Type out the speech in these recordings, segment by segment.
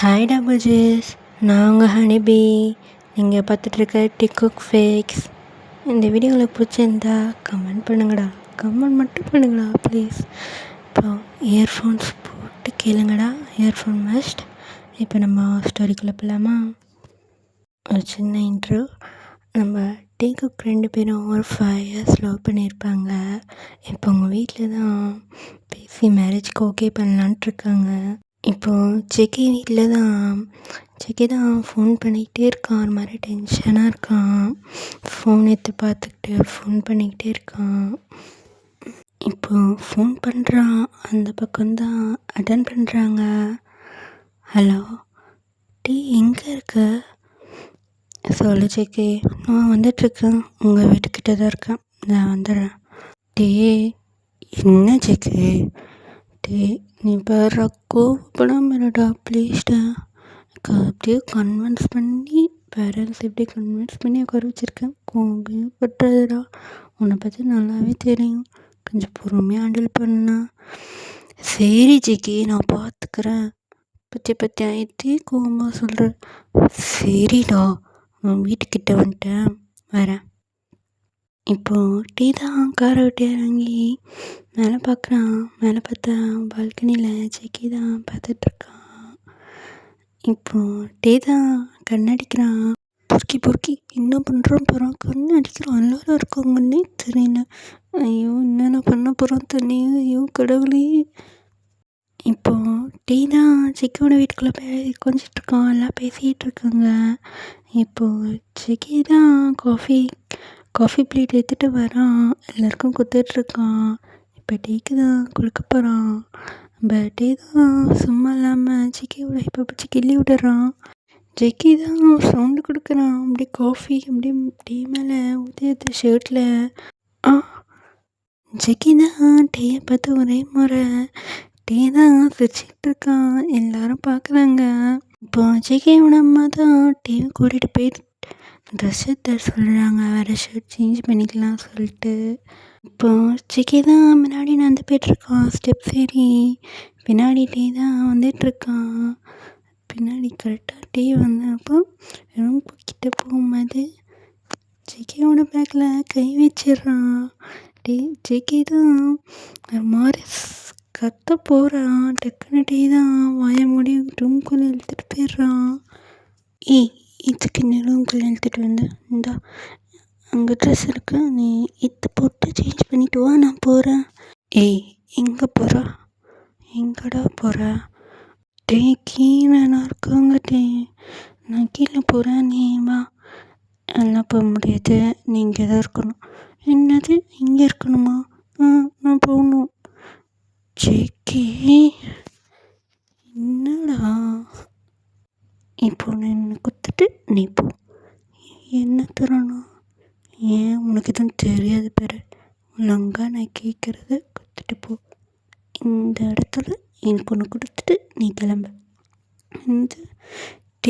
Hi டபுள்ஜிஸ், நான் உங்கள் honeybee. நீங்கள் பார்த்துட்ருக்க டிக்குக் ஃபேக்ஸ். இந்த வீடியோ உங்களுக்கு பிடிச்சிருந்தா கமெண்ட் பண்ணுங்கடா, கமெண்ட் மட்டும் பண்ணுங்கடா ப்ளீஸ். இப்போ இயர்ஃபோன்ஸ் போட்டு கேளுங்கடா, இயர்ஃபோன் மஸ்ட். இப்போ நம்ம ஸ்டோரிக்குள்ளே போகலாமா? ஒரு சின்ன இன்ட்ரோ. நம்ம டிக்குக் 2 பேரும் ஒரு 5 years லவ் பண்ணியிருப்பாங்க. இப்போ உங்கள் வீட்டில் தான் பேசி மேரேஜ்க்கு ஓகே பண்ணலான்ட்டு இருக்காங்க. இப்போது செக்கி வீட்டில் தான் ஃபோன் பண்ணிக்கிட்டே இருக்கான். ஒரு மாதிரி டென்ஷனாக இருக்கான். ஃபோன் எடுத்து பார்த்துக்கிட்டு ஃபோன் பண்ணிக்கிட்டே இருக்கான். இப்போது ஃபோன் பண்ணுறான், அந்த பக்கம்தான் அட்டன் பண்ணுறாங்க. ஹலோ டீ, எங்கே இருக்க? சொல்லு செக்கி. நான் வந்துட்டுருக்கேன், உங்கள் வீட்டுக்கிட்ட தான் இருக்கேன், நான் வந்துடுறேன். டே என்ன செக்கி? டே நீ வேற கோவப்படாமடா ப்ளீஸ்டா. அப்படியே கன்வின்ஸ் பண்ணி பேரண்ட்ஸ் எப்படி கன்வின்ஸ் பண்ணி உட்கார வச்சுருக்கேன். கோவப்படுறதுடா, உன்னை பற்றி நல்லாவே தெரியும், கொஞ்சம் பொறுமையாக ஹேண்டில் பண்ணா. சரி ஜிக்கி, நான் பார்த்துக்கிறேன். பற்றி ஆயிடுச்சு கோவமாக சொல்கிறேன். சரிடா, நான் வீட்டுக்கிட்ட வந்துட்டேன், வரேன். இப்போது டீ தான் காரை விட்டு இறங்கி மேலே பார்க்குறான். மேலே பார்த்தா பால்கனியில் செக்கி தான் பார்த்துட்ருக்கான். இப்போது டீ தான் கண்ணடிக்கிறான். பொறுக்கி என்ன பண்ணுறான் போகிறான், கண் அடிக்கிறான். எல்லோரும் இருக்காங்கன்னே தெரியல. ஐயோ, என்னென்ன பண்ண போகிறான் தண்ணியோ, ஐயோ கடவுளே. இப்போது டீ தான் செக்கியோட வீட்டுக்குள்ளே போய் கொஞ்சிட்ருக்கான். எல்லாம் பேசிகிட்டு இருக்காங்க. இப்போது செக்கி தான் காஃபி பிளேட் எடுத்துகிட்டு வரான். எல்லாருக்கும் கொடுத்துட்ருக்கான். இப்போ டீக்கு தான் கொடுக்க போகிறான். டீ தான் சும்மா இல்லாமல் செக்கியோட இப்போ பிடிச்சி கிள்ளி விடுறான். ஜெக்கி தான் சவுண்டு கொடுக்குறான். அப்படியே காஃபி அப்படியே டீ மேலே ஊற்றி ஷர்ட்டில். ஜெக்கி தான் டீயை பார்த்து ஒரே முறை. டீ தான் சிரிச்சிக்கிட்டு இருக்கான். எல்லாரும் பார்க்குறாங்க. இப்போ ஜெக்கியோட அம்மா தான் டீவை கூட்டிகிட்டு போய் ட்ரெஸ்ஸு தர சொல்கிறாங்க, வேறு ஷர்ட் சேஞ்ச் பண்ணிக்கலாம் சொல்லிட்டு. இப்போது செக்கி தான் முன்னாடி நடந்து போய்ட்ருக்கான் ஸ்டெப்ஸ் ஏறி. பின்னாடி டீ தான் வந்துட்டுருக்கான். பின்னாடி கரெக்டாக டீ வந்தப்போ ரொம்ப கிட்ட போகும்போது செக்கியோட பேக்கில் கை வச்சிடுறான். செக்கி தான் ஒரு மாதிரி கத்த போகிறான். டக்குன்னு டீ தான் வாய மூடி ரூம்குள்ளே இழுத்துட்டு போயிடுறான். இதுக்கு நீ ரூம்குள்ளே இழுத்துட்டு வந்தேன், இந்தா அங்கே ட்ரெஸ் இருக்கு, நீ இது போட்டு சேஞ்ச் பண்ணிட்டு வா, நான் போகிறேன். எங்கே போகிறா? எங்கடா போகிற? டே கீழே நான் இருக்காங்க டே, நான் கீழே போகிறேன், நீ வா. எல்லாம் போக முடியாது, நீ இங்கே தான் இருக்கணும். என்னது இங்கே இருக்கணுமா? நான் போகணும். ஜெக்கி என்னடா? இப்போ நான் என்னை குத்துட்டு நீ போ. என்ன தரணும்? ஏன் உனக்கு எதுவும் தெரியாது பேர்? ஒழுங்காக நான் கேட்குறத குத்துட்டு போ. இந்த இடத்துல எனக்கு ஒன்று கொடுத்துட்டு நீ கிளம்பு.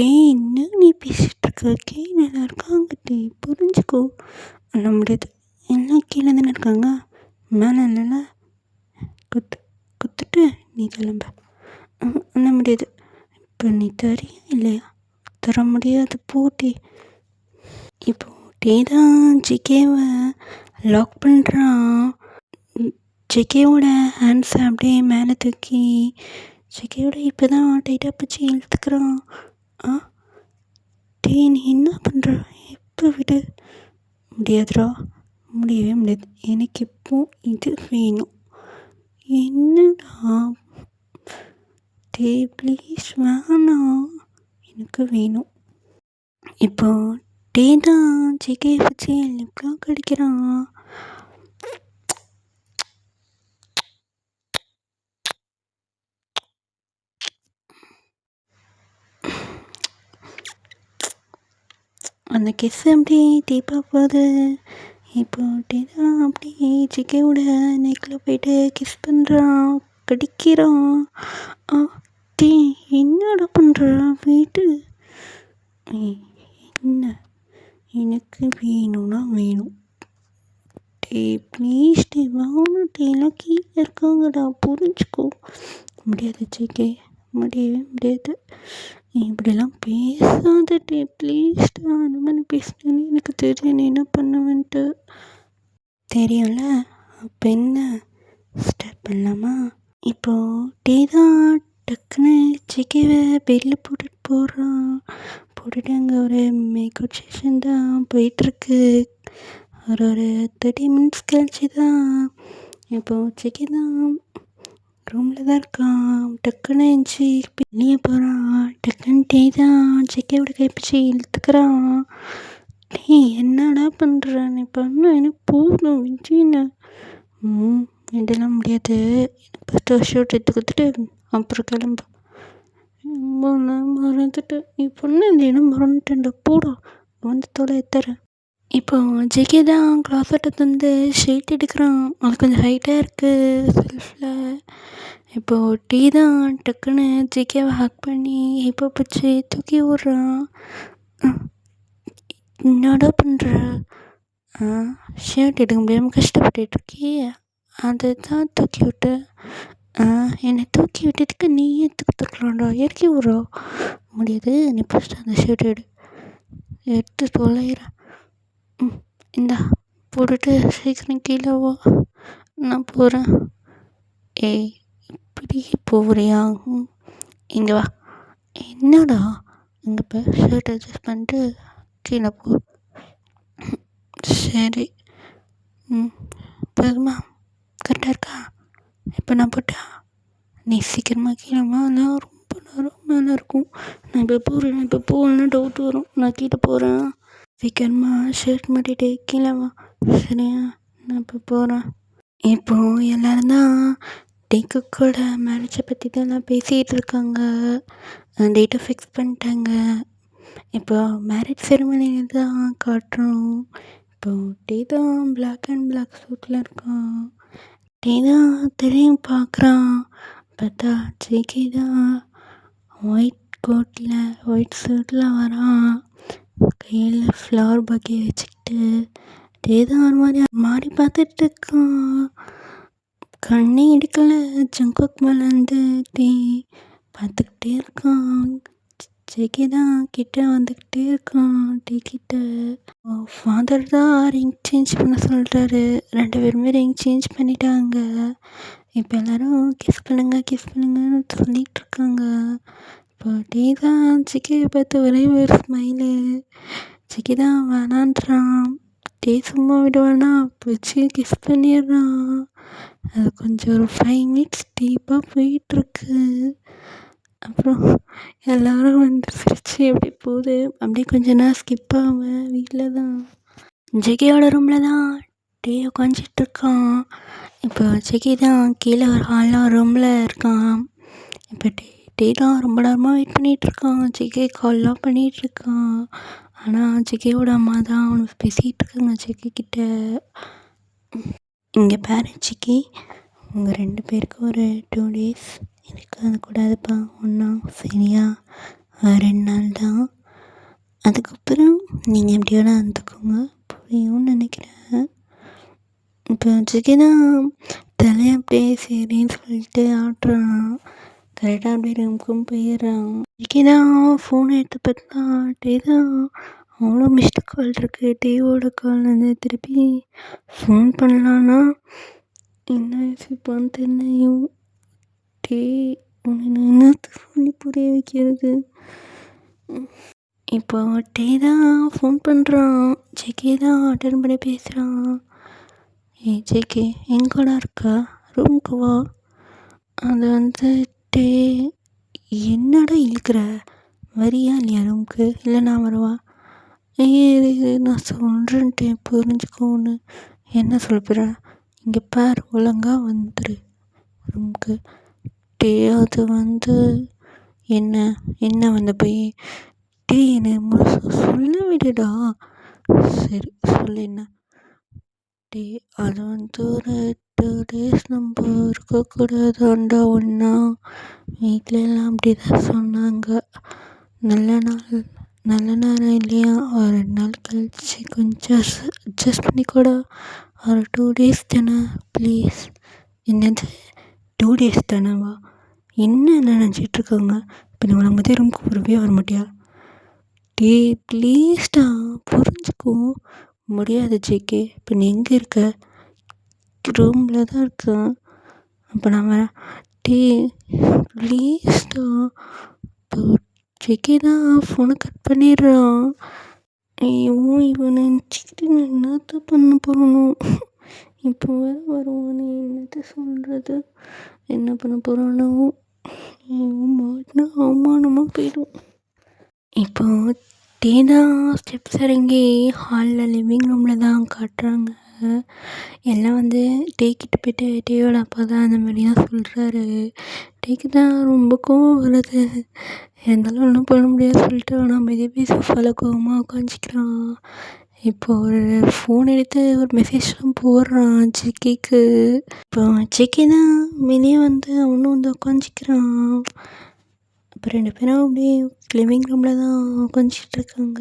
என்ன நீ பேசிகிட்ருக்க? கீழே நல்லா இருக்காங்க டே, புரிஞ்சுக்கோ. பண்ண முடியாது, எல்லாம் கீழே தானே இருக்காங்க, மேலே இல்லைல்ல. குத்துட்டு நீ கிளம்பு. பண்ண முடியாது. இப்போ நீ தரியா இல்லையா? தர முடியாது, போட்டி. இப்போ டீ தான் ஜிகேவை லாக் பண்ணுறான். ஜிகேவோட ஹேண்ட்ஸை அப்படியே மேலே தூக்கி ஜிகேவோட இப்போ தான் டைட்டாக பிடிச்சி இழுத்துக்கிறான். டீ நீ என்ன பண்ணுற? எப்போ விடு? முடியாதுடா, முடியவே முடியாது. எனக்கு இப்போ இது வேணும். என்னடா? டே ப்ளீஸ் வேணாம், எனக்கு வேணும். இப்போ டே தான் ஜிகேயை வச்சு லிப்லாம் கடிக்கிறான். அந்த கிஸ் அப்படியே டீப்பாக போகுது. இப்போ டே தான் அப்படியே ஜிகேவோட நெக்கில் போய்ட்டு கிஸ் பண்ணுறான், கடிக்கிறான். டே என்னடா பண்ணுற? வீட்டு என்ன? எனக்கு வேணும்னா வேணும். டே ப்ளீஸ் டே, வேணும் டே, எல்லாம் கீழே இருக்காங்கடா, புரிஞ்சுக்கோ. முடியாது ஜிகே, முடியவே முடியாது. நீ இப்படிலாம் பேசாதடி ப்ளீஸ்டா. அந்த மாதிரி பேசினேன்னு எனக்கு தெரியும் நீ என்ன பண்ணுவேன்ட்டு. தெரியும்ல. அப்போ என்ன ஸ்டார்ட் பண்ணலாமா? இப்போது டீ தான் டக்குன்னு சிக்கிவை பெட்டில் போட்டுட்டு அங்கே ஒரு மேக்கப் செஷன் தான் போயிட்டுருக்கு. ஒரு 30 மினிட்ஸ் கழிச்சு தான் இப்போது சிக்கி தான் ரூமில் தான் இருக்கான். டக்குன்னு எழுந்துச்சி வெளியே போகிறான். டக்குன்னு டீ தான் சிக்கியோட கைப்பிடிச்சி இழுத்துக்கிறான். டீ என்னடா பண்ணுற? நீ பண்ண எனக்கு போகணும் விஜய்னு. இதெல்லாம் முடியாது. ஃபஸ்ட்டு ஷூட் எடுத்து கொடுத்துட்டு அப்புறம் கிளம்பு. நான் மறந்துட்டு நீ பொண்ணு இல்லைன்னா மறந்துட்டேன்டா. போடா வந்து தொலை தரேன். இப்போ ஜெகே தான் கிளாஸட்டை வந்து ஷீட் எடுக்கிறான். அது கொஞ்சம் ஹைட்டாக இருக்குது செல்ஃபில். இப்போது டீ தான் டக்குன்னு ஜெகேவை ஹக் பண்ணி இப்போ பிடிச்சி தூக்கி விட்றான். என்னடா பண்ணுற? ஷர்ட் எடுக்க முடியாமல் கஷ்டப்பட்டுருக்கே, அதை தான் தூக்கி விட்டு. என்னை தூக்கி விட்டதுக்கு நீ எடுத்துக்கலாம்டா. இறக்கி விட்றா. முடியாது. நீ ஃபஸ்ட்டு அந்த ஷர்ட் எடுத்து தொலைகிறேன். இந்தா போட்டுட்டு சீக்கிரம் கீழே வா, நான் போகிறேன். ஏய் இப்படி போகிறியா? இங்கே வா. என்னடா இங்கே இப்போ ஷர்ட் அட்ஜஸ்ட் பண்ணிட்டு கீழே போ. சரி. போதுமா? கரெக்டாக இருக்கா? இப்போ நான் போட்டா நீ சீக்கிரமாக கீழே வாலாம். ரொம்ப நேரம் மேலே இருக்கும். நான் இப்போ போகலன்னா டவுட் வரும். நான் கீழே போகிறேன். சீக்கிரமாக ஷர்ட் மாட்டிட்டு கீழே வா. சரியா? நான் இப்போ போகிறேன். இப்போது எல்லோரும் தான் டேக்குக்கோட மேரேஜை பற்றி தான் பேசிகிட்டு இருக்காங்க. டேட்டை ஃபிக்ஸ் பண்ணிட்டாங்க. இப்போ மேரேஜ் செரிமனியில் தான் காட்டுறோம். இப்போது டே தான் பிளாக் சூட்டில் இருக்கான். டே தான் தெரியும் பார்க்குறான். பார்த்தா ஜேகே தான் ஒயிட் கோட்டில் ஒயிட் சூட்டில் வரான். கையில் ஃப்ளவர் பக்கெட் வச்சுக்கிட்டு டே தான் ஒரு மாதிரி பார்த்துட்டு இருக்கான். கண்ணே எடுக்கலை. ஜங்குக் மேலேருந்து டே பார்த்துக்கிட்டே இருக்கான். ஜேகே தான் கிட்டே வந்துக்கிட்டே இருக்கான். டே கிட்ட ஃபாதர் தான் ரிங் சேஞ்ச் பண்ண சொல்கிறாரு. 2 பேருமே ரிங் சேஞ்ச் பண்ணிட்டாங்க. இப்போ எல்லோரும் கிஸ் பண்ணுங்கன்னு சொல்லிகிட்டு இருக்காங்க. இப்போ டே தான் ஜேகேயை பார்த்து ஒரே ஒரு ஸ்மைலு. ஜேகே தான் வேணான்றான். டே சும்மா விடுவானா வச்சு கிஸ் பண்ணிடுறான். அது கொஞ்சம் ஒரு 5 மினிட்ஸ் டீப்பாக போயிட்டுருக்கு. அப்புறம் எல்லோரும் வந்து சிரிச்சு எப்படி போகுது அப்படியே கொஞ்ச நேரம் ஸ்கிப் ஆகும். வீட்டில் தான் ஜெகேயோட ரூமில் தான் டே உட்காந்துட்ருக்கான். இப்போ ஜெகே தான் கீழே ஒரு ஹாலில் ரூமில் இருக்கான். இப்போ டே தான் ரொம்ப நேரமாக வெயிட் பண்ணிகிட்ருக்கான். ஜெகே கால்லாம் பண்ணிகிட்ருக்கான். ஆனால் ஜெகேயோட அம்மா தான் அவனுக்கு பேசிகிட்டு இருக்காங்க ஜெகே கிட்ட. இங்கே பாரு ஜெகே, உங்கள் 2 பேருக்கு ஒரு 2 டேஸ் இருக்காது கூடாதுப்பா ஒன்றா. சரியா? 2 நாள் தான். அதுக்கப்புறம் நீங்கள் எப்படி வேணால் இருந்துக்கோங்க. புரியும்னு நினைக்கிறேன். இப்போ ஜெகே தான் தலையை அப்படியே சரின்னு சொல்லிட்டு ஆட்டுறான். கரெக்டாக அப்படியே ரூமுக்கும் போயிடுறான். ஜெகே தான் ஃபோனை எடுத்து பார்த்தா டே தான் அவ்வளோ மிஸ்டு கால் இருக்குது. டேவோட கால் வந்து திருப்பி ஃபோன் பண்ணலான்னா என்ன யோசிப்பான்னு தெரியும். டே உன்னை நான் என்னத்துக்கு சொல்லி புரிய வைக்கிறது? இப்போ டே தான் ஃபோன் பண்ணுறான். ஜேகே தான் அட்டன் பண்ணி பேசுகிறான். ஜேகே எங்கடா இருக்கா? ரூமுக்கு வா. அது வந்து டே என்னடா இழுக்கிற? வரியா இல்லையா ரூமுக்கு? இல்லை நான் வரவா? நான் சொல்கிறேன்ட்டே புரிஞ்சுக்கோன்னு. என்ன சொல்லுற? இங்கே பார், ஒழுங்காக வந்துரு ரூமுக்கு. டே அது வந்து என்ன வந்து போய் டே என்னை முழுசாக சொல்ல விடுடா. சரி சொல்லு என்ன? டே அது வந்து ஒரு 2 டேஸ் நம்ம இருக்கக்கூடாதாண்டா ஒன்றா. வீட்டில எல்லாம் அப்படி தான் சொன்னாங்க. நல்ல நேரம் இல்லையா? ஒரு 2 நாள் கழிச்சு கொஞ்சம் அட்ஜஸ்ட் பண்ணிக்கூட. ஒரு 2 டேஸ் தானே ப்ளீஸ். என்னது 2 டேஸ் தானேவா? என்ன நினச்சிட்ருக்காங்க? இப்போ நம்மளை மதியம் ரூமுக்கு வரவே வர மாட்டியா? டேய் ப்ளீஸ்டா புரிஞ்சுக்கோ. முடியாது ஜேகே. இப்போ நீ எங்கே இருக்க? ரூமில் தான் இருக்கேன். அப்போ நான் வரேன். டேய் ப்ளீஸ்டா. இப்போ ஜேகே தான் ஃபோனை கட் பண்ணிடுறான். ஐயோ இவனை நினச்சிக்கிட்டு நான் என்னத்த பண்ண போகிறனோ. இப்போ வேறு வருவானே, என்னத்த சொல்கிறது, என்ன பண்ண போகிறானோ. ஐயோ மாட்டினா அவமானமாக போயிடும். இப்போ டீ தான் ஸ்டெப்ஸ் இறங்கி ஹாலில் லிவிங் ரூமில் தான் காட்டுறாங்க. எல்லாம் வந்து டீக்கிட்ட போய்ட்டு டீயோட அப்பா தான் அந்த மாதிரி தான் சொல்கிறாரு. டீக்கு தான் ரொம்ப கோவம் வருது. இருந்தாலும் ஒன்றும் பண்ண முடியாது சொல்லிட்டு ஆனால் அமைதியாக சோஃபாவில் கோவமாக உட்காந்துக்கிறான். இப்போ ஒரு ஃபோன் எடுத்து ஒரு மெசேஜ்லாம் போடுறான் ஜிக்கிக்கு. இப்போ ஜிக்கி தான் வெளியே வந்து அவனும் வந்து உட்காந்துக்கிறான். அப்போ 2 பேரும் அப்படியே லிவிங் ரூமில் தான் உட்காந்துட்டு இருக்காங்க.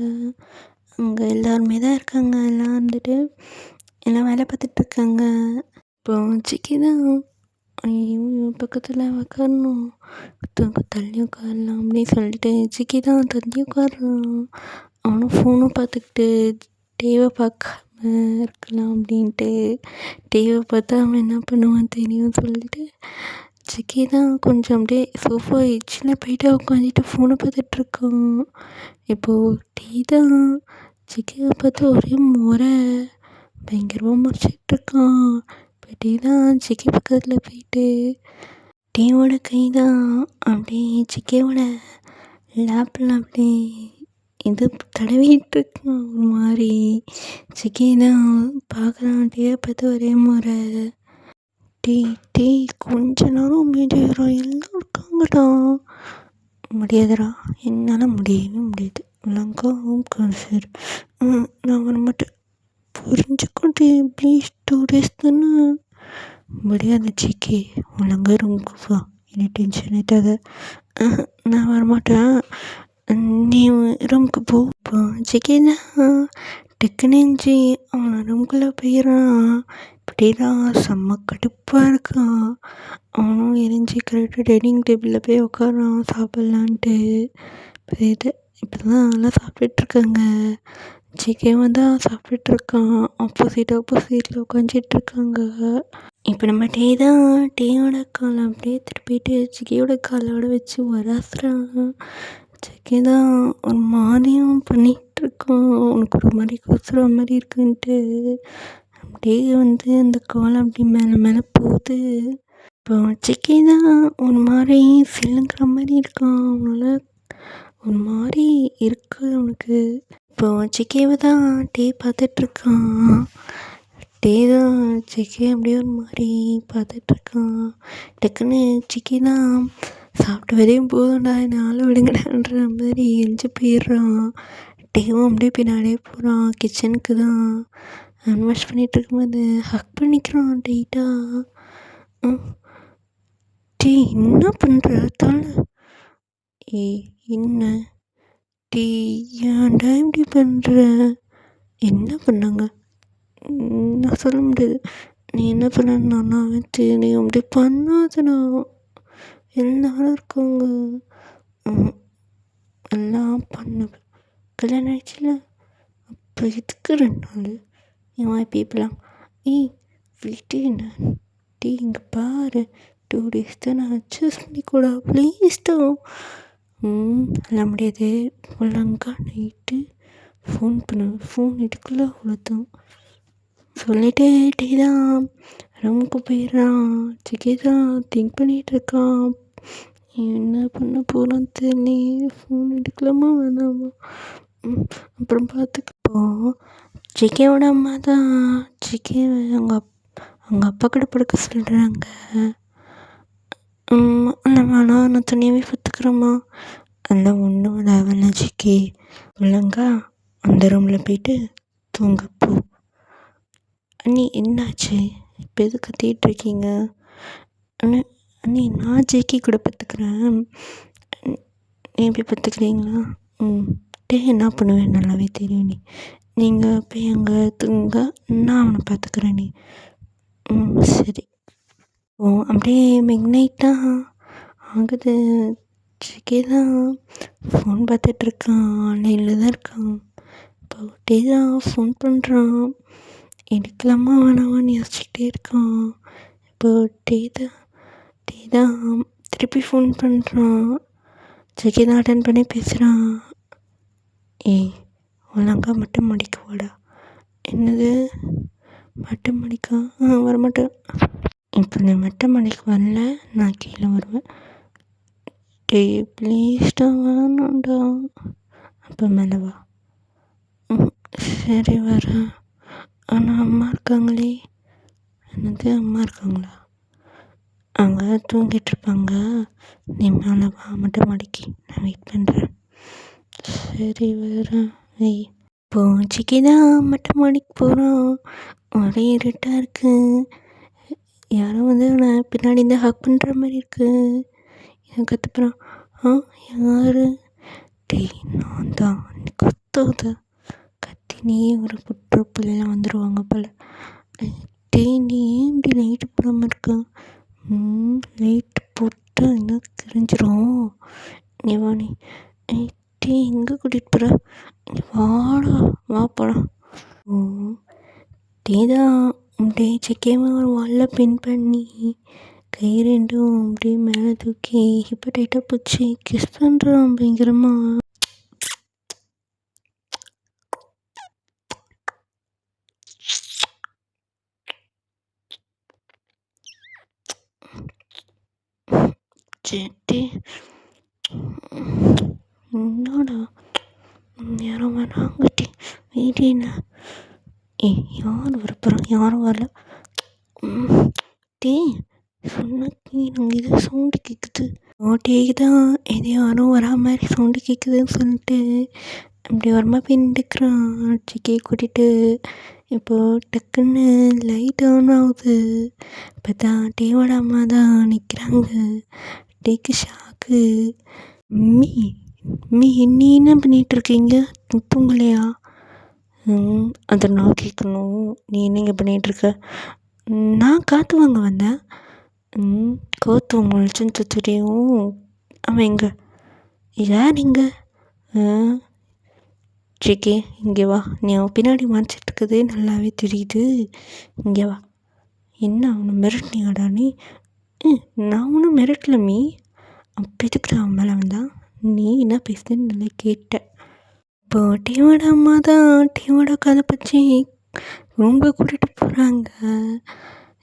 அங்கே எல்லாருமே தான் இருக்காங்க. எல்லாம் வந்துட்டு எல்லாம் வேலை பார்த்துட்ருக்காங்க. இப்போ ஜிக்கி தான் ஐயோ இவன் பக்கத்தில் உட்காரணும், தள்ளி உட்காரலாம் அப்படின்னு சொல்லிட்டு ஜிக்கி தான் தள்ளி உட்காடுறான். அவனும் ஃபோனும் பார்த்துக்கிட்டு டிவியை பார்க்காம இருக்கலாம் அப்படின்ட்டு. டிவியை பார்த்தா அவன் என்ன பண்ணுவான் தெரியும் சொல்லிட்டு ஜிக்கி தான் கொஞ்சம் அப்படியே சோஃபா எட்ஜில் போய்ட்டு உட்காந்துட்டு ஃபோனை பார்த்துட்ருக்கான். இப்போது டீ தான் ஜிக்கியை பார்த்து ஒரே முறை பயங்கரமாக முறைச்சிட்ருக்கான். இப்போ டீ தான் ஜிக்கி பக்கத்தில் போயிட்டு டீயோட கை தான் அப்படியே ஜிக்கியோட லேப்பில் அப்படியே இது தடவிட்டுருக்கான் ஒரு மாதிரி. ஜிக்கி தான் பார்க்குறான் டீயை பார்த்து ஒரே முறை. டேய் கொஞ்ச நேரம் அமைதியாகிறா, எல்லாம் இருக்காங்கடா. முடியாதுடா, என்னால் முடியவே முடியாது. ஒழுங்கா ரூம்க்கு சார். நான் வரமாட்டேன். புரிஞ்சுக்கோ டே ப்ளீஸ். 2 days தானே. முடியாது ஜிக்கே, ஒழுங்கா ரூமுக்கு வா. என்னை டென்ஷன் ஏற்றாத. நான் வரமாட்டேன், நீ ரூமுக்கு போ. இப்போ ஜிக்கே தான் டக்குன்னு எஞ்சி அவனை ரூம்குள்ளே போயிடறான். இப்படி தான் செம்ம கடுப்பாக இருக்கான். அவனும் எரிஞ்சு கரெக்டாக டைனிங் டேபிளில் போய் உட்காரான் சாப்பிட்லான்ட்டு. இது இப்படி தான் நல்லா சாப்பிட்டுட்ருக்காங்க. ஜிகேவும் தான் சாப்பிட்டுட்ருக்கான். ஆப்போசிட்டில் உட்காந்துட்ருக்காங்க. இப்போ நம்ம டீ தான் டீயோட காலை அப்படியே திருப்பிட்டு ஜிகேயோட காலோட வச்சு வராசுறான். ஜிகே தான் ஒரு மாதிரியும் பண்ணிகிட்ருக்கான். உனக்கு ஒரு மாதிரி கூசுற மாதிரி இருக்குன்ட்டு அப்படியே வந்து அந்த கால் அப்படி மேலே போகுது. இப்போ ஜிக்கி தான் ஒரு மாதிரி சில்லுங்கிற மாதிரி இருக்கான். அவனால் ஒரு மாதிரி இருக்கு அவனுக்கு. இப்போ ஜிக்கியை தான் டீ பார்த்துட்ருக்கான். டீ தான் ஜிக்கி அப்படியே ஒரு மாதிரி பார்த்துட்ருக்கான். டக்குன்னு ஜிக்கி தான் சாப்பிட்டு வரையும் போதும்டா, என்னை ஆள விடுங்கடான்ற மாதிரி எரிஞ்சு போயிடுறான். டீவும் அப்படியே பின்னாடியே போகிறான் கிச்சனுக்கு தான். ஹேண்ட் வாஷ் பண்ணிகிட்டு இருக்கும்போது ஹக் பண்ணிக்கிறான் டைட்டாக. டீ என்ன பண்ணுற தலை? என்ன டீ ஏன்டா இப்படி பண்ணுற? என்ன பண்ணாங்க நான் சொல்ல முடியாது. நீ என்ன பண்ண நான் வச்சு நீ அப்படி பண்ணாதடா. எல்லாரும் இருக்காங்க. எல்லாம் பண்ண கல்யாணம் ஆயிடுச்சுல, அப்போ இதுக்கு 2 நாள் என் பீப்பிளாம் விட்டு என்ன டீ இங்கே பாரு 2 days தான் நான் அட்ஜஸ்ட் பண்ணிக்கூடா ப்ளீஸ்டா. எல்லாம் முடியாது. ஒழுங்கா நைட்டு ஃபோன் பண்ணு, ஃபோன் எடுக்கல அவ்வளோதான் சொல்லிவிட்டு டீ தான் ரூமுக்கு போயிடுறான். ஜிகே தான் திங்க் பண்ணிகிட்ருக்கான், என்ன பண்ண போகிறான்னு தெரியல. ஃபோன் எடுக்கலாமா வேணாமா, அப்புறம் பார்த்துக்கப்போம். ஜிகேவோட அம்மா தான் ஜிகே அவங்க அப்பா கூட படுக்க சொல்கிறாங்க. இல்லைம்மா நான் தனியாகவே பார்த்துக்குறேம்மா. அதெல்லாம் ஒன்றும் தேவையில்ல ஜிகே, ஒழுங்கா அந்த ரூமில் போய்ட்டு தூங்கப்போ. அண்ணி என்னாச்சு, இப்போ எது கத்திகிட்ருக்கீங்க? அண்ணி நான் ஜிகே கூட பார்த்துக்குறேன், நீ போய் பார்த்துக்கிறீங்களா? டே என்ன பண்ணுவேன் நல்லாவே தெரியும். நீங்கள் போய் அங்கே தூங்க, நான் அவனை பார்த்துக்குறேன். நீ சரி. அப்படியே மிட் நைட்டாக ஆகுது. ஜிகே தான் ஃபோன் பார்த்துட்ருக்கான், ஆன்லைனில் தான் இருக்கான். இப்போ டே தான் ஃபோன் பண்ணுறான், எடுக்கலாமா வேணாமான்னு யோசிச்சுக்கிட்டே இருக்கான். இப்போ டே தான் திருப்பி ஃபோன் பண்ணுறான். ஜிகே தான் அட்டன் பண்ணி பேசுகிறான். ஏய், ஒழுங்கா மொட்டை மாடிக்கு வாடா. என்னது மொட்டை மாடிக்கா? வரமாட்டேன். இப்போ நீ மொட்டை மாடிக்கு வரல, நான் கீழே வருவேன். டேய் ப்ளீஸ்டா வேணாம்டா. அப்போ மேலே வா. சரி வரேன். ஆனால் அம்மா இருக்காங்களே. என்னது அம்மா இருக்காங்களா? அவங்க தூங்கிட்டுருப்பாங்க. நீ மேலே வா மொட்டை மாடிக்கு, நான் வெயிட் பண்ணுறேன். சரி வரேன். இப்போ ஜிகே தான் மொட்டை மாடிக்கு போகிறான். ஒரே இருட்டாக இருக்குது. யாரோ வந்து அவனை பின்னாடி இருந்து ஹக் பண்ணுற மாதிரி இருக்குது. எனக்கு கற்றுப்புறான். யார்? டேய் நான் தான். நீ கத்தாத, கத்தினே ஒரு புற்று பிள்ளைலாம் வந்துடுவாங்க போல். டேய் நீ ஏன் இப்படி லைட்டு போடாமல் இருக்க? லைட்டு போட்டால் என்ன தெரிஞ்சிடும். நீ வா. நீ டே எங்கே கூட்டிகிட்டு போகிற? நீ வாடா, வா போகலாம். டே தான் அப்படியே ஜிகேவை ஒரு வாலில் பின் பண்ணி கை ரெண்டும் அப்படியே மேலே தூக்கி இப்போ டைட்டாக பிடிச்சி கிஸ் பண்ணுறான் பயங்கரமாக. டே என்னடா யாரும் வராங்கட்டி வீடின. யார் வரப்போகிறான்? யாரும் வரல. டே சொன்னக்கு நாங்கள் எதோ சவுண்டு கேட்குது. டே தான் எதோ யாரும் வரா மாதிரி சவுண்டு கேட்குதுன்னு சொல்லிட்டு அப்படி வரமா போய் நின்றுக்கிறான் ஜிகே கூட்டிகிட்டு. இப்போது டக்குன்னு லைட் ஆன் ஆகுது. இப்போ தான் டேவோட அம்மா தான் நிற்கிறாங்க. டேக்கு ஷாக்கு. நீ என்ன பண்ணிகிட்ருக்கீங்க? தூங்கலையா? அதை நான் கேட்கணும். நீ என்னங்க பண்ணிகிட்ருக்க? நான் காற்று வாங்க வந்தேன். காற்று வாங்க வச்சுன்னு தெரியும். அவன் எங்கே? யார் இங்கே? ஜிகே இங்கே வா. நீ அவன் பின்னாடி மறைச்சிட்ருக்கதே நல்லாவே தெரியுது. இங்கே வா. என்ன அவனை மிரட்டினியாடா நீ? நான் ஒன்றும் மிரட்டல மீ. அப்போ எதுக்குடா அவன் மேலே வந்தான்? நீ என்ன பேசுதுன்னு நல்லா கேட்டேன். இப்போ டேவோட அம்மா தான் டேவோட கதை பற்றி ரொம்ப கூட்டிகிட்டு போகிறாங்க.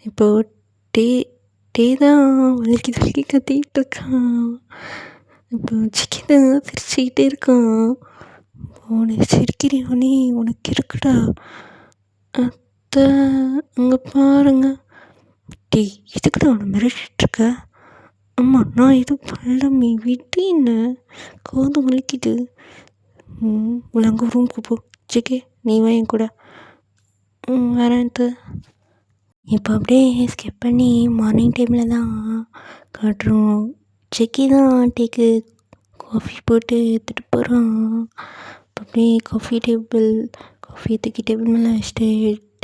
இப்போது டே தான் வலிக்கு கத்திக்கிட்டு இருக்கான். இப்போ ஜிகே தான் சிரிச்சுக்கிட்டே இருக்கான். உனக்கு சிரிக்கிறியோனே உனக்கு இருக்குடா. அத்தை அங்கே பாருங்க. டே எதுக்குடா அவனை மிரட்டிகிட்ருக்க? அம்மா நான் எதுவும் பண்ணலமே, விட்டு என்ன, காது வலிக்குது. ஒழுங்கா ரூமுக்கு போ. ஜிகே நீ வா என் கூட. வரேன்ட்டு. இப்போ அப்படியே ஸ்கிப் பண்ணி மார்னிங் டைமில் தான் காட்டுறோம். ஜிகே தான் டேக்கு காஃபி போட்டு எடுத்துகிட்டு போகிறான். இப்போ அப்படியே காஃபி தூக்கி டேபிள் மேலே வச்சுட்டு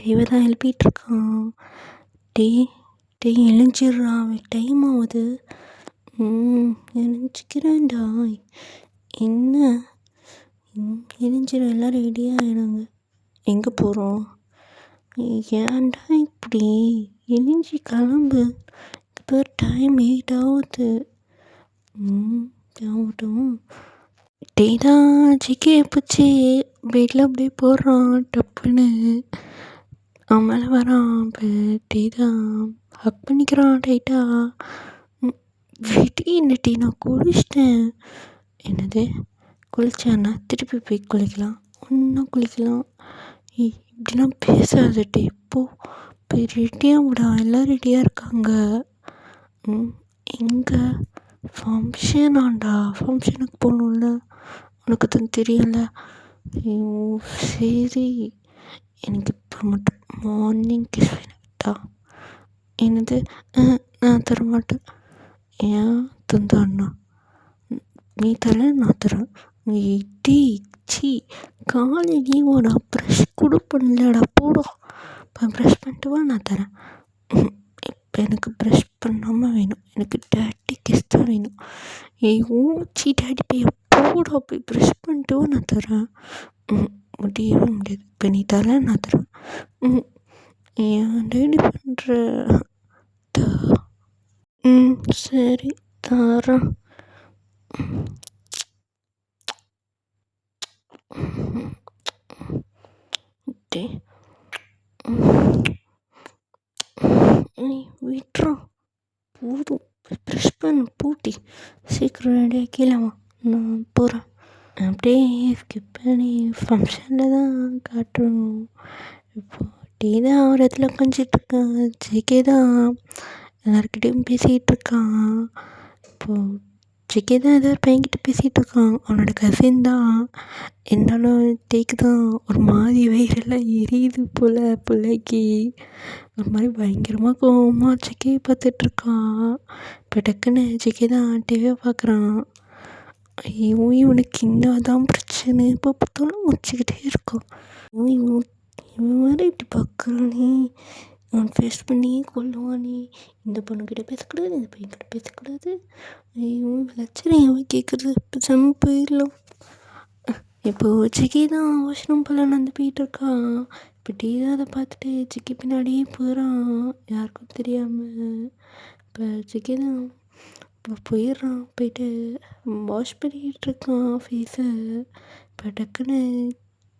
டேவை தான் எழுப்பிகிட்ருக்கான். டே எழுஞ்சிட்றான், டைம் ஆகுது. எழுஞ்சிக்கிறேன்டா. என்ன எழுஞ்சிடும், எல்லாம் ரெடியாக ஆகிடுங்க. எங்கே போகிறோம்? ஏன்டா இப்படி எழுஞ்சி கிளம்பு. இப்போ டைம் 8 ஆகுது. ஆகட்டும். டே தான் ஜிகே பிடிச்சி பெட்டில் அப்படியே போடுறான் டப்புன்னு. அவன் மேலே வரான். இப்போ டே தான் ஹக் பண்ணிக்கிறான் டைட்டா. விடி என்ன டீ, நான் குளிச்சிட்டேன். என்னது குளிச்சானா? திருப்பி போய் குளிக்கலாம், ஒன்றும் குளிக்கலாம். இப்படிலாம் பேசாத டே. போய் ரெடியாக விடா, எல்லாம் ரெடியாக இருக்காங்க. எங்கே? ஃபங்க்ஷனாண்டா, ஃபங்க்ஷனுக்கு போகணும்ல, உனக்கு தான் தெரியல. ஐயோ சரி, எனக்கு இப்போ மட்டும் மார்னிங் கிஸ் வேணும்டா. என்னது? நான் தரமாட்டேன். ஏன் தந்தாண்ணா? நீ தர, நான் தரேன். டீ சி காலையிலேயே வாடா, ப்ரஷ் கூட பண்ணலடா. போடா இப்போ ப்ரஷ் பண்ணிட்டு வா, நான் தரேன். இப்போ எனக்கு ப்ரஷ் பண்ணாமல் வேணும், எனக்கு டேட்டி கிஸ் தான் வேணும். ஊச்சி டேடி போய் எப்போடா போய் ப்ரஷ் பண்ணிட்டு நான் தரேன். முடியவே முடியாது. இப்போ நீ தரேன் நான் தரேன். ஏன் டேடி பண்ணுற? சரி தரேன். நீ விட்றா போதும், ப்ரெஷ் பண்ணு பூட்டி, சீக்கிரம் ரெடியாக கீழேவா, நான் போகிறேன். அப்படியே ஸ்கிப் பண்ணி ஃபங்க்ஷனில் தான் காட்டுறோம். இப்போ டீ தான் ஒரு இடத்துல உட்காந்துட்ருக்கான், ஜேகே தான் எல்லாருக்கிட்டையும் பேசிகிட்டு இருக்கான். இப்போது ஜேகே தான் ஏதோ ஒரு பையன்கிட்ட பேசிகிட்டு இருக்கான், அவனோட கசின் தான். இருந்தாலும் டீக்கு தான் ஒரு மாதிரி வயிறெல்லாம் எரியுது போல் பிள்ளைக்கு. ஒரு மாதிரி பயங்கரமாக கோவமாக ஜேகேயை பார்த்துட்ருக்கான். இப்போ டக்குன்னு ஜேகே தான் டிவியை பார்க்குறான். ஐயோ இவனுக்கு என்னதான் பிரச்சனை, இப்போ பார்த்தாலும் முடிச்சுக்கிட்டே இருக்கான். இவன் வேறு இப்படி பார்க்குறானே, அவன் ஃபேஸ் பண்ணி கொள்ளுவானே. இந்த பொண்ணுக்கிட்ட பேசக்கூடாது, இந்த பையன்கிட்ட பேசக்கூடாது. ஐயோ லட்சணம் அவன் கேட்குறது, இப்போ செம்ம போயிடலாம். இப்போது ஜிகி தான் வாஷ்ரூம் போல் நடந்து போயிட்டுருக்கான். இப்போ டீ தான் அதை பார்த்துட்டு ஜிகி பின்னாடியே போகிறான், யாருக்கும் தெரியாமல். இப்போ ஜிகி தான் இப்போ போயிடுறான், போயிட்டு வாஷ் பண்ணிகிட்ருக்கான் ஃபேஸை. இப்போ டக்குன்னு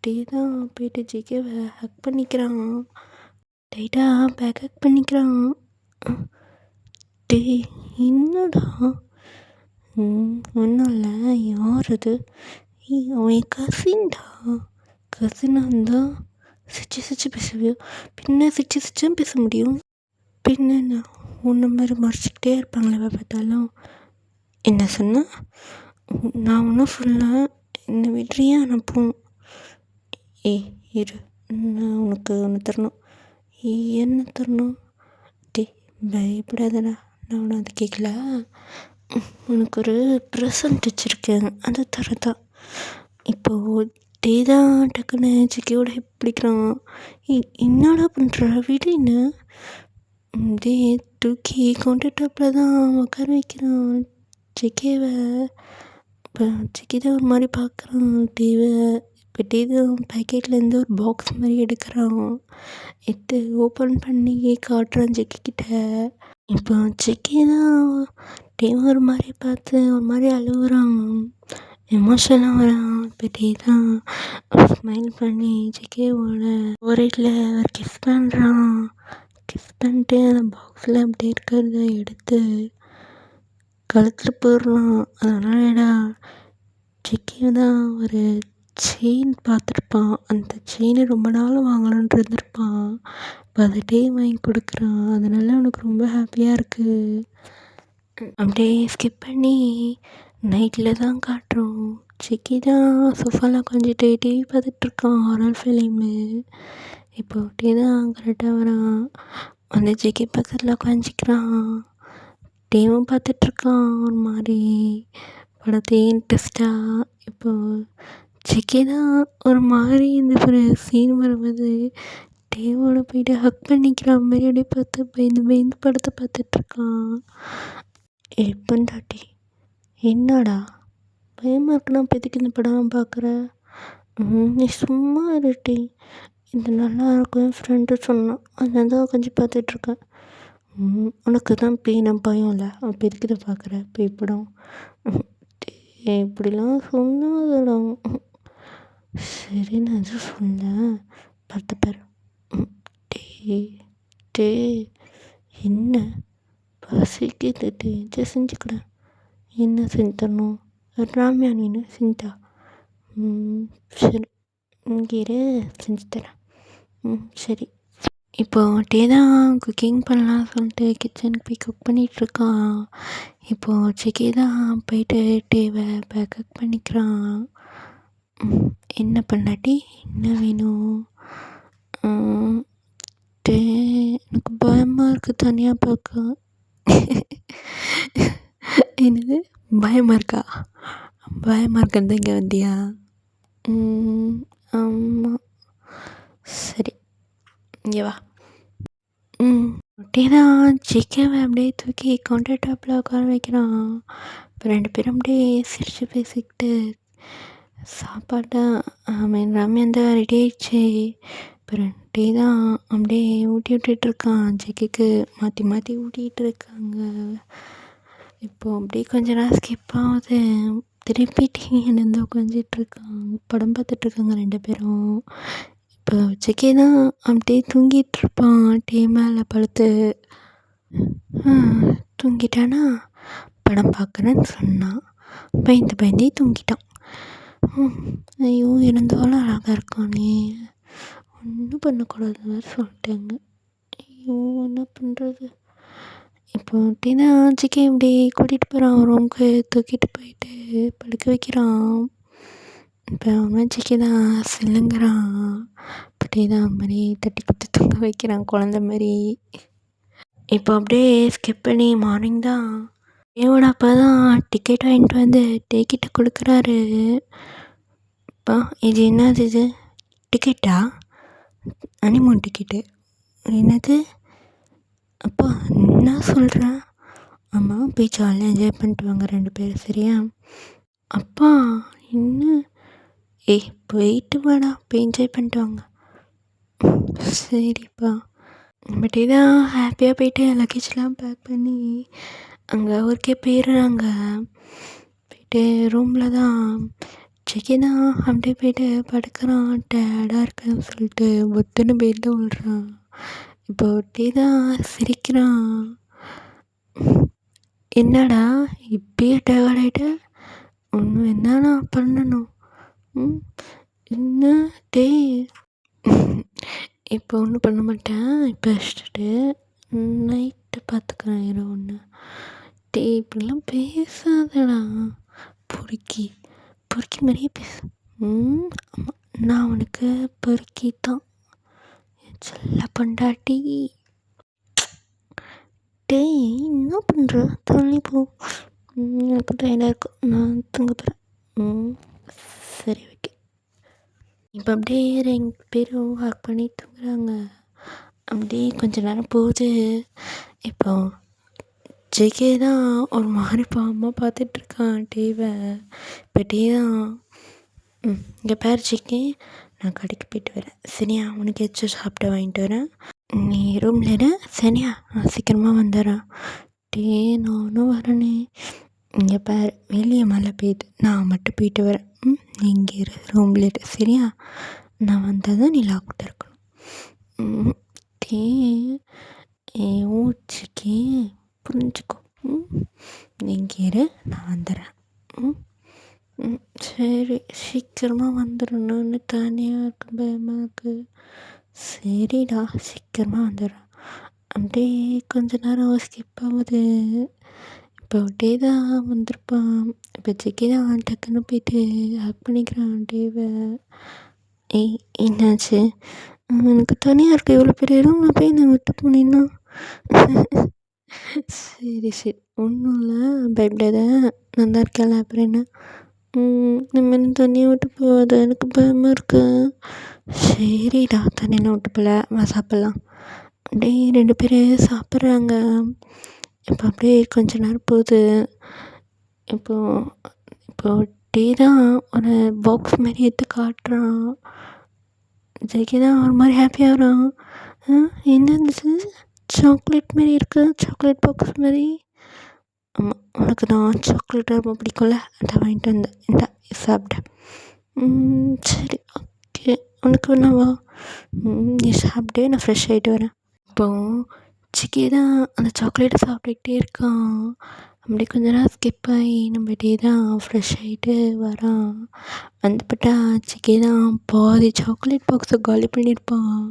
டீ தான் போயிட்டு ஜிகேவை ஹக் பண்ணிக்கிறான், டைட்டாக பேக் ஹக் பண்ணிக்கிறான். டே என்னடா? ஒன்றும் இல்லை, யார் அது? அவன் என் கசின்டா. கசினாக இருந்தால் சிரிச்சு பேசுவியோ? பின்ன சிரிச்சும் பேச முடியும், பின்ன என்ன உன்ன மாதிரி மறைச்சிக்கிட்டே இருப்பாங்களே பார்த்தாலும். என்ன சொன்ன? நான் ஒன்றும் சொல்ல, என்னை விட்றியே அனுப்பும். இரு, நான் உனக்கு ஒன்று தரணும். என்ன தரணும்? டே பயப்படாதடா, நான் ஒன்று அது கேட்கல. உனக்கு ஒரு ப்ரெசன்ட் வச்சுருக்கேன், அது தரதான். இப்போது டே தான் டக்குன்னு ஜிகேயோட பிடிக்கிறான். என்னடா பண்ணுற வீடுன்னு? டே தூக்கி கவுண்டர் டாப்பில் தான் உட்கார வைக்கிறான் ஜிகேவை. இப்போ ஜிகே தான் ஒரு மாதிரி பார்க்குறான் டேவை. இப்போ டே தான் பேக்கெட்லேருந்து ஒரு பாக்ஸ் மாதிரி எடுக்கிறான், எடுத்து ஓப்பன் பண்ணி காட்டுறான் ஜிகே கிட்ட. இப்போ ஜிகே தான் டேவை ஒரு மாதிரி பார்த்து ஒரு மாதிரி அழுகுறான், எமோஷனலாக வரான். இப்போ டே தான் ஸ்மைல் பண்ணி ஜிகேவோட ஓரேட்டில் ஒரு கிஸ் பண்ணுறான். கிஸ் பண்ணிட்டு அந்த பாக்ஸில் அப்படியே இருக்கிறத எடுத்து கழுத்தில் போடுறான். அதனாலடா ஜிகே தான் ஒரு செயின் பார்த்துருப்பான், அந்த செயினை ரொம்ப நாள் வாங்கலான்ட்டு இருந்திருப்பான். இப்போ அதை டே வாங்கி கொடுக்குறான், அதனால அவனுக்கு ரொம்ப ஹாப்பியாக இருக்குது. அப்படியே ஸ்கிப் பண்ணி நைட்டில் தான் காட்டுறோம். ஜிகே தான் சோஃபாவில் உட்காந்துட்டு டிவி பார்த்துட்ருக்கான், ஹாரர் ஃபிலிமு. இப்போ டே தான் கரெக்டாக வரான், வந்து ஜிகே பக்கத்தில் உட்காந்துக்கிறான். டேவும் பார்த்துட்ருக்கான் ஒரு மாதிரி படத்தையே இன்ட்ரெஸ்டாக. இப்போது ஜிகே தான் ஒரு மாதிரி இந்த ஒரு சீன் வரும்போது டேவோட போயிட்டு ஹக் பண்ணிக்கிற மாதிரி அப்படியே பார்த்து பயந்து படத்தை பார்த்துட்ருக்கான். எப்பண்டாட்டி என்னடா பயமாக இருக்குன்னா இப்போ எதுக்கு இந்த படம் பார்க்குற? நீ சும்மா இருட்டி, இது நல்லா இருக்கும் என் ஃப்ரெண்டு சொன்னான், அதனால தான் கொஞ்சம் பார்த்துட்ருக்கேன். உனக்கு தான் பேய் பயம் இல்லை, அப்போ எதுக்கு இதை பார்க்குற பேய் படம்? இப்படிலாம் சொன்னாதடா. சரி நான் எதுவும் சொல்ல, பார்த்துப்பார். டே என்ன பசிக்குது டே, செஞ்சுக்கூட. என்ன செஞ்சு தரணும்? ராமியா நீனு செஞ்சா? சரி இங்கே செஞ்சு தரேன். சரி. இப்போது டே தான் குக்கிங் பண்ணலாம் சொல்லிட்டு கிச்சனுக்கு போய் குக் பண்ணிகிட்ருக்கான். இப்போது ஜிகே தான் போயிட்டு டேவை பேக்கப் பண்ணிக்கிறான். என்ன பண்ணாட்டி என்ன வேணும்? டே எனக்கு பயமாக இருக்குது தனியாக பார்க்க. என்னது பயமாக இருக்கா? பயமாக இருக்குன்னு இங்கே வந்தியா? ஆமாம். சரி இங்கே வா. அப்படிதான் சிக்கனை அப்படியே தூக்கி கவுண்டர் டாப்பில் உட்கார வைக்கிறான். இப்போ 2 பேரும் அப்படியே சிரித்து பேசிக்கிட்டு சாப்பாட்டை ரம்யான் தான் ரெடி ஆயிடுச்சு. இப்போ 2 தான் அப்படியே ஊட்டி விட்டுட்ருக்கான். ஜிக்கிக்கு மாற்றி மாற்றி ஊட்டிகிட்டு இருக்காங்க. இப்போ அப்படியே கொஞ்ச நேரம் ஸ்கிப் ஆகுது. திருப்பி டிவி வந்து உட்காந்துட்ருக்கான். படம் பார்த்துட்ருக்காங்க 2 பேரும். இப்போ ஜிக்கி தான் அப்படியே தூங்கிட்டுருப்பான் டீ மேலே படுத்து. தூங்கிட்டானா படம் பார்க்குறேன்னு சொன்னான். பயந்தே தூங்கிட்டான். ஐயோ இருந்தாலும் அழகாக இருக்கானே, ஒன்றும் பண்ணக்கூடாது வேறு சொல்லிட்டாங்க. ஐயோ என்ன பண்ணுறது. இப்போ அப்படின்னா ஜிக்கே இப்படி கூட்டிகிட்டு போகிறான் ரூமுக்கு. தூக்கிட்டு போயிட்டு படுக்க வைக்கிறான். இப்போ அவன் ஜிக்கே தான் சில்லுங்கிறான். அப்படி தான் மாதிரி தட்டி கொடுத்து தூங்க வைக்கிறான் குழந்த மாதிரி. இப்போ அப்படியே ஸ்கிப் பண்ணி மார்னிங் தான் ஏவோட அப்பா தான் டிக்கெட் வாங்கிட்டு வந்து டேக்கிட்ட கொடுக்குறாரு. அப்பா இது என்னது இது டிக்கெட்டா? ஹனிமூன் டிக்கெட்டு என்னது? அப்பா என்ன சொல்கிறேன்? ஆமாம் போய் ஜாலியாக என்ஜாய் பண்ணிட்டு வாங்க 2 பேரும் சரியா? அப்பா என்ன? போயிட்டு வாடா போய் என்ஜாய் பண்ணிட்டு வாங்க. சரிப்பா. பட் இதான் ஹாப்பியாக போயிட்டு லக்கேஜ்லாம் பேக் பண்ணி அங்கே ஊருக்கே போயிடுறாங்க. போயிட்டு ரூமில் தான் செக்கி தான் அப்படியே போயிட்டு படுக்கிறான். டயர்டாக இருக்குன்னு சொல்லிட்டு ஒத்துன்னு பெட்டில் விழுறான். இப்போ டீ தான் சிரிக்கிறான். என்னடா இப்பயே டயர்ட் ஆகிட்ட? ஒன்று என்னன்னா பண்ணணும். என்ன டே? இப்போ ஒன்றும் பண்ண மாட்டேன். இப்போ வச்சுட்டு நைட்டு பார்த்துக்கிறேன் இரவு ஒன்று. டே இப்படிலாம் பேசாதடா. பொறுக்கி மாதிரியே பேசு. ஆமாம் நான் உனக்கு பொறுக்கி தான் சொல்ல பொண்டாட்டி. டேய் என்ன பண்ணுற? தள்ளி போ. எனக்கு டயர்டாக இருக்கும், நான் தூங்க போகிறேன். சரி ஓகே. இப்போ அப்படியே 2 பேரும் ஹக் பண்ணி தூங்குறாங்க. அப்படியே கொஞ்ச நேரம் போகுது. இப்போ ஜேகே தான் ஒரு மாதிரி பாவமாக பார்த்துட்ருக்கான் டிவியை. இப்போ டீ தான் இங்கே பேர் ஜேகே நான் கடைக்கு போயிட்டு வரேன் சரியா? உனக்கு ஏதாச்சும் சாப்பிட வாங்கிட்டு வரேன். நீ ரூமில் இரு சரியா? நான் சீக்கிரமாக வந்துடுறேன். டே நானும் வரேனே. இங்கே பார் வெளியே மழை பெய்யுது, நான் மட்டும் போயிட்டு வரேன். நீ இங்கே இரு ரூமில் இரு சரியா? நான் வந்தால் தான் நீ லாக் திறக்கணும். டே ஊச்சிக்கே புரிஞ்சுக்கோ. நீ இங்கே இரு நான் வந்துடுறேன். சரி சீக்கிரமாக வந்துடணும்னு தனியாக இருக்கு பயமாக இருக்குது. சரிடா சீக்கிரமாக வந்துடுறேன். அப்படியே கொஞ்ச நேரம் ஸ்கிப் ஆகுது. இப்போ அப்படியே தான் வந்திருப்பான். இப்போ ஜெக்கி தான் டக்குன்னு போயிட்டு ஹக் பண்ணிக்கிறான் டேவை. என்னாச்சு? எனக்கு தனியாக இருக்குது இவ்வளோ பெரிய ரூமில் போய் நான் விட்டு போனேன்னா? சரி ஒன்றும் இல்லை பயப்படாத, நான் தான் இருக்கேன்ல அப்புறம் என்ன? நம்ம தண்ணியை விட்டு போகாத, எனக்கு பயமாக இருக்கு. சரிடா தண்ணியெலாம் விட்டு போகல, வா சாப்பிட்லாம். அப்படியே 2 பேரும் சாப்பிட்றாங்க. இப்போ அப்படியே கொஞ்ச நேரம் போகுது. இப்போ டீ தான் ஒரு பாக்ஸ் மாதிரி எடுத்து காட்டுறான். ஜெகி தான் ஒரு மாதிரி ஹாப்பியாகிறான். என்னது சாக்லேட் மாரி இருக்குது, சாக்லேட் பாக்ஸ் மாதிரி. ஆமாம் உனக்கு தான் சாக்லேட் ரொம்ப பிடிக்கும்ல, அதை வாங்கிட்டு வந்தேன், இந்தா சாப்பிட்டேன். சரி ஓகே உனக்கு வேணாவா? நீ சாப்பிட்டு நான் ஃப்ரெஷ் ஆகிட்டு வரேன். இப்போது சிக்கி தான் அந்த சாக்லேட்டை சாப்பிட்டுக்கிட்டே இருக்கான். அப்படி கொஞ்ச நேரம் ஸ்கிப் ஆகி நம்ம டே தான் ஃப்ரெஷ் ஆகிட்டு வரான். வந்துப்பட்டா சிக்கி தான் பாதி சாக்லேட் பாக்ஸை காலி பண்ணியிருப்பான்.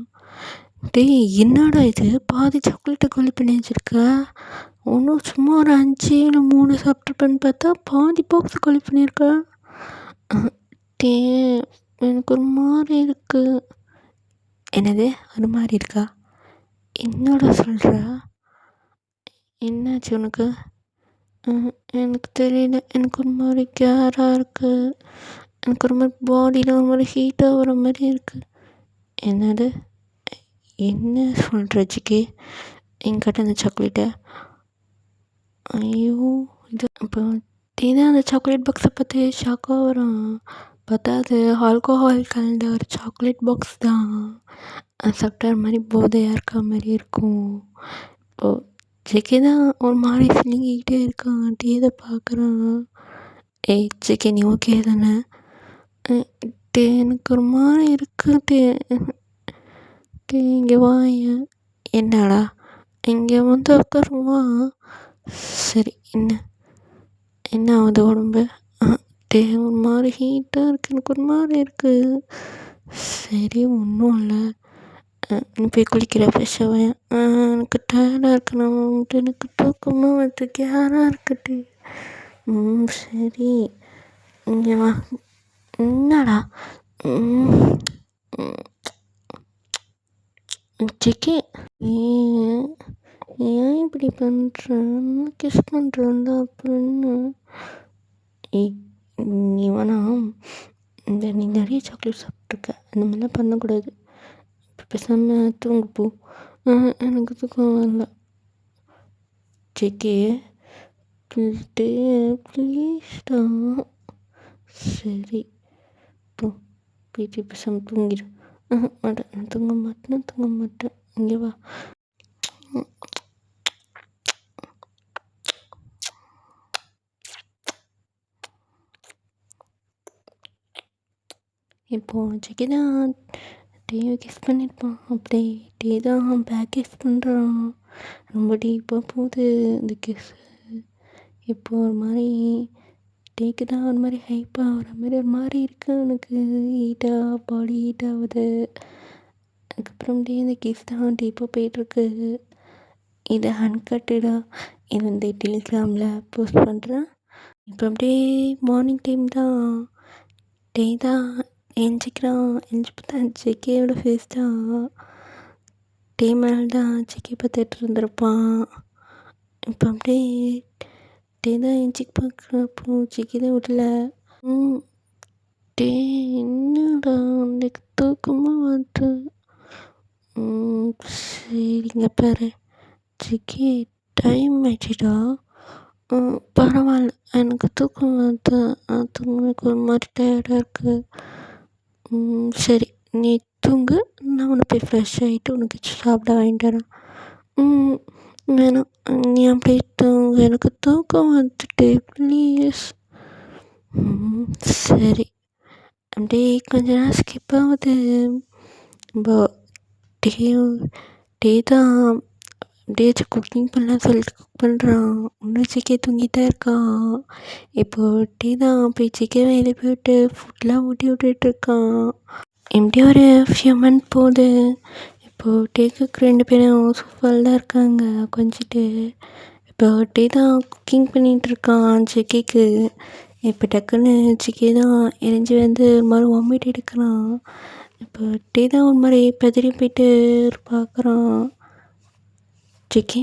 டேய் என்னடா இது பாதி சாக்லேட்டை காலி பண்ணி வச்சுருக்க? ஒன்றும் சும்மா ஒரு 5 இல்லை 3 சாப்பிட்ருப்பேன்னு பார்த்தா பாதி பாக்ஸ் காலி பண்ணியிருக்க. டே எனக்கு ஒரு மாதிரி இருக்குது. என்னது ஒரு மாதிரி இருக்கா? என்னடா சொல்கிற? என்னாச்சு உனக்கு? எனக்கு தெரியல, எனக்கு ஒரு மாதிரி கேராக இருக்குது. எனக்கு ஒரு மாதிரி பாடியில் ஒரு மாதிரி ஹீட்டாக வர மாதிரி இருக்குது. என்னது என்ன சொல்கிற ஜிக்கி? என்கிட்ட அந்த சாக்லேட்டை. ஐயோ! இது அப்போ தினம் அந்த சாக்லேட் பாக்ஸை பார்த்து ஷாக்காக வரான். பார்த்தா அது ஆல்கோஹால் கலந்த ஒரு சாக்லேட் பாக்ஸ் தான். அது சாப்பிட்டா ஒரு மாதிரி போதையாக இருக்க மாதிரி இருக்கும். இப்போது ஜெகே தான் ஒரு மாதிரி சிலிங்கிக்கிட்டே இருக்கான். டீயை பார்க்குறான். ஏய் ஜெகே, நீ ஓகே தானே? எனக்கு ஒரு மாதிரி இருக்கு. இங்கே வா. என்னடா இங்கே வந்து உட்காருவா. சரி, என்ன ஆகுது உடம்பு? ஒரு மாதிரி ஹீட்டாக இருக்குது, எனக்கு ஒரு மாதிரி இருக்குது. சரி, ஒன்றும் இல்லை. நீ போய் குளிக்கிற ஃப்ரெஷ்ஷாக. எனக்கு டயர்டாக இருக்கு. நான் வந்துட்டு எனக்கு தூக்கமாக வந்து கேராக இருக்குட்டு. சரி, இங்கே வா. என்னடா ஜெகே, ஏன் இப்படி பண்ணுறேன்? கிஸ் பண்ணுறேன்ல, அப்புறம் என்ன? நீ வேணாம், நீ நிறைய சாக்லேட் சாப்பிட்ருக்க, அந்த மாதிரிலாம் பண்ணக்கூடாது. இப்போ பேசாமல் தூங்கு போ. எனக்கு தூக்கம் வரல. ஜெகே ப்ளீஸ்டா. சரி போயிட்டு பேசாமல் தூங்கிடு. மாட்டேன், நான் தூங்க மாட்டேன். இங்கே வா. இப்போது ஜெகே தான் டீயை கிஸ் பண்ணியிருப்பான். அப்படியே டீ தான் பேக் கிஸ் பண்ணுறான். ரொம்ப டீப்பாக போகுது இந்த கிஸ்ஸு. இப்போது ஒரு மாதிரி டீக்கு தான் ஒரு மாதிரி ஹைப்பாக ஆகிற மாதிரி ஒரு மாதிரி இருக்குது. எனக்கு பாடி ஹீட் ஆகுது. அதுக்கப்புறம் டீ இந்த கிஸ் தான் டீப்பாக போயிட்டுருக்கு. இது அன்கட்டடா. இது வந்து டெலிகிராமில் போஸ்ட் பண்ணுறேன். இப்போ அப்படியே மார்னிங் டைம் தான். டே தான் எஞ்சிக்கிறான். எஞ்சி பார்த்தா ஜெகேயோட ஃபேஸ் தான். டே மேலே தான் ஜெகே பார்த்துட்டு இருந்திருப்பான். இப்போ அப்படியே டே தான் எஞ்சிக்கு பார்க்குறப்போ ஜெகே தான் விடல. டே என்னடா எனக்கு தூக்கமாக வருது. சரிங்க பாரு ஜெகே, டைம் ஆயிடுச்சுடா. பரவாயில்ல, எனக்கு தூக்கம் வருது. தூங்குறதுக்கு ஒரு மாதிரி டயர்டாக இருக்குது. சரி, நீ தூங்கு. நான் உன்னை போய் ஃப்ரெஷ் ஆகிட்டு உனக்கு சாப்பிட வாங்கிட்டு வரேன். வேணாம், நீ அப்படியே தூங்கு, எனக்கு தூக்கம் வந்துட்டு ப்ளீஸ். சரி, அப்படியே கொஞ்ச நேரம் ஸ்கிப் ஆகுது. டே தான் அப்படியே குக்கிங் பண்ணலாம் சொல்லிட்டு குக் பண்ணுறான். இன்னும் ஜெகே தூங்கிட்டே இருக்கான். இப்போது டீ தான் போய் ஜெகே வெளியே போய்ட்டு ஃபுட்லாம் ஊட்டி விட்டுட்ருக்கான். எப்படியோ ஒரு ஃபியூ மந்த் போகுது. இப்போது டேக்கு 2 பேரும் சோஃபாவில் தான் இருக்காங்க கொஞ்சிட்டு. இப்போ டே தான் குக்கிங் பண்ணிகிட்ருக்கான் ஜெகேக்கு. இப்போ டக்குன்னு ஜெகே தான் எரிஞ்சு வந்து ஒரு மாதிரி வாமிட் எடுக்கிறான். இப்போ டே தான் ஒரு மாதிரி பதறி போயிட்டு பார்க்குறான். ஜெகே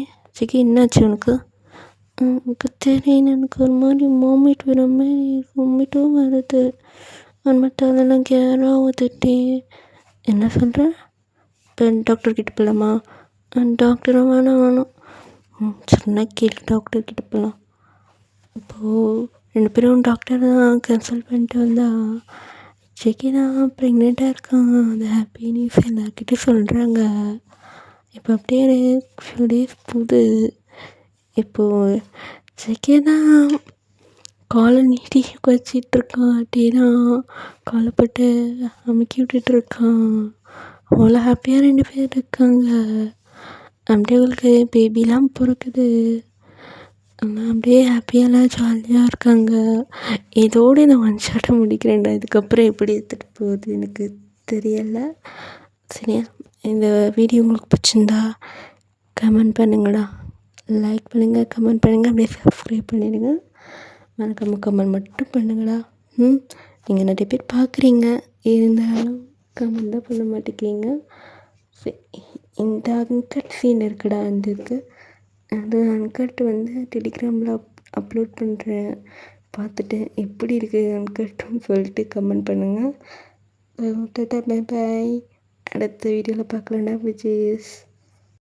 என்னாச்சு உனக்கு? எனக்கு தெரியல, எனக்கு ஒரு மாதிரி வாமிட் வர மாதிரி வாமிட்டும் வருது. அது மட்டும் அதெல்லாம் கேராக ஊற்றுட்டே. என்ன சொல்கிற? இப்போ டாக்டர்கிட்ட போகலாமா? டாக்டரும் வேணாம். சொன்னால் கேளு, டாக்டர்கிட்ட போகலாம். இப்போது 2 பேரும் டாக்டர் தான் கன்சல்ட் பண்ணிட்டு வந்தா. ஜெகே தான் ப்ரெக்னெண்ட்டாக இருக்கான். அந்த ஹாப்பி நியூஸ் எல்லாருக்கிட்டையும் சொல்கிறாங்க. இப்போ அப்படியே ஃபியூ டேஸ் போகுது. இப்போது ஜெகே தான் காலை நீட்டி வச்சிட்ருக்கான். டே தான் காலை போட்டு அமுக்கி விட்டுட்ருக்கான். அவ்வளோ ஹாப்பியாக 2 பேர் இருக்காங்க. அப்படியே அவங்களுக்கு பேபிலாம் பிறக்குது. ஆனால் அப்படியே ஹாப்பியெல்லாம் ஜாலியாக இருக்காங்க. இதோடு இந்த ஒன் ஷாட்டை முடிக்கிறேன்டா. இதுக்கப்புறம் எப்படி எடுத்துகிட்டு போகுது எனக்கு தெரியலை. சரியா, இந்த வீடியோ உங்களுக்கு பிடிச்சிருந்தா கமெண்ட் பண்ணுங்கடா. லைக் பண்ணுங்கள், கமெண்ட் பண்ணுங்கள், அப்படியே சப்ஸ்கிரைப் பண்ணிடுங்க. மறக்காம கமெண்ட் மட்டும் பண்ணுங்கடா. நீங்கள் நிறைய பேர் பார்க்குறீங்க, இருந்தாலும் கமெண்ட் தான் பண்ண மாட்டேங்கிறீங்க. இந்த அன்கட் சீன் இருக்குடா, அந்த இருக்குது. அது அன்கட் வந்து டெலிகிராமில் அப்லோட் பண்ணுறேன். பார்த்துட்டு எப்படி இருக்குது அன்கட்டுன்னு சொல்லிட்டு கமெண்ட் பண்ணுங்கள். Tata, bye bye. அடுத்த வீடியோவில் பார்க்கலாம்டா விஜேஸ்.